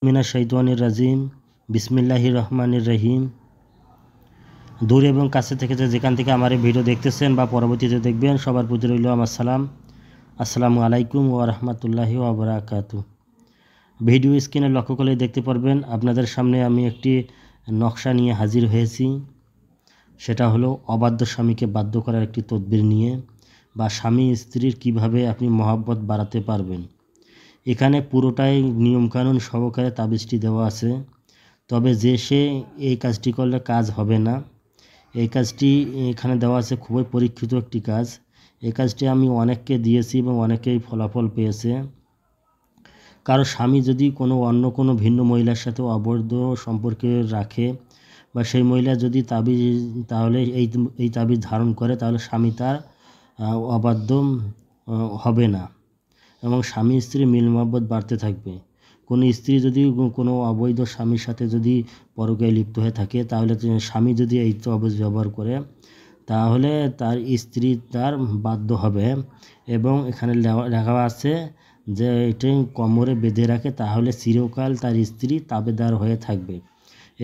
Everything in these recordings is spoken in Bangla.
মিনাশ শাইতানির রাজিম বিসমিল্লাহির রহমানির রহিম। দূর এবং কাছে থেকে যেখান থেকে আমার এই ভিডিও দেখতেছেন বা পরবর্তীতে দেখবেন সবার প্রতি রইল আমার সালাম। আসসালামু আলাইকুম ওয়া রাহমাতুল্লাহি ওয়া বারাকাতুহু। ভিডিও স্ক্রিনে লক্ষ্য করলে দেখতে পারবেন আপনাদের সামনে আমি একটি নকশা নিয়ে হাজির হয়েছি। সেটা হলো অবাধ্য স্বামীকে বাধ্য করার একটি তদবির নিয়ে, বা স্বামী স্ত্রীর কিভাবে আপনি মহব্বত বাড়াতে পারবেন। এখানে পুরোটাই নিয়মকানুন সহকারে তাবিজটি দেওয়া আছে। তবে যে সে এই কাজটি করলে কাজ হবে না, এই কাজটি এখানে দেওয়া আছে খুবই পরীক্ষিত একটি কাজ। এই কাজটি আমি অনেককে দিয়েছি এবং অনেকেই ফলাফল পেয়েছে। কারো স্বামী যদি অন্য কোনো ভিন্ন মহিলার সাথে অবৈধ সম্পর্কে রাখে, বা সেই মহিলা যদি তাহলে এই তাবিজ ধারণ করে, তাহলে স্বামী তার অবাধ্য হবে না এবং স্বামী স্ত্রী মিল মহব্বত বাড়তে থাকবে। কোনো স্ত্রী যদি কোনো অবৈধ স্বামীর সাথে যদি পরকীয়ায় লিপ্ত হয়ে থাকে, তাহলে স্বামী যদি এই তাবিজ ব্যবহার করে, তাহলে তার স্ত্রী তার বাধ্য হবে। এবং এখানে লেখা আছে যে এটি কোমরে বেঁধে রাখে, তাহলে চিরকাল তার স্ত্রী তাবেদার হয়ে থাকবে।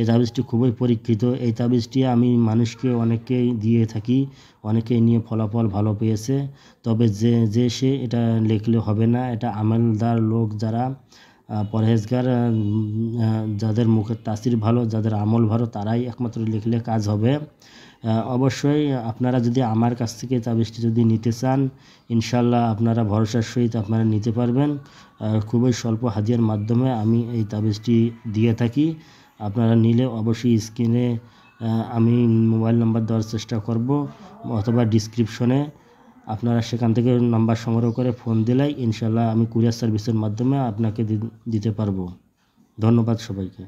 এই তাবিজটি খুবই পরীক্ষিত। এই তাবিজটি আমি মানুষকে অনেককেই দিয়ে থাকি, অনেকেই নিয়ে ফলাফল ভালো পেয়েছে। তবে যে সে এটা লিখলে হবে না। এটা আমলদার লোক, যারা পরহেজগার, যাদের মুখের তাসির ভালো, যাদের আমল ভালো, তারাই একমাত্র লিখলে কাজ হবে। অবশ্যই আপনারা যদি আমার কাছ থেকে তাবিজটি যদি নিতে চান, ইনশাল্লাহ আপনারা ভরসার সহিত আপনারা নিতে পারবেন। খুবই স্বল্প হাদিয়ার মাধ্যমে আমি এই তাবিজটি দিয়ে থাকি। আপনারা নিলে অবশ্যই স্ক্রিনে আমি মোবাইল নাম্বার দেওয়ার চেষ্টা করব, অথবা ডিসক্রিপশনে আপনারা সেখান থেকে নাম্বার সংগ্রহ করে ফোন দিলেই ইনশাল্লাহ আমি কুরিয়ার সার্ভিসের মাধ্যমে আপনাকে দিতে পারবো। ধন্যবাদ সবাইকে।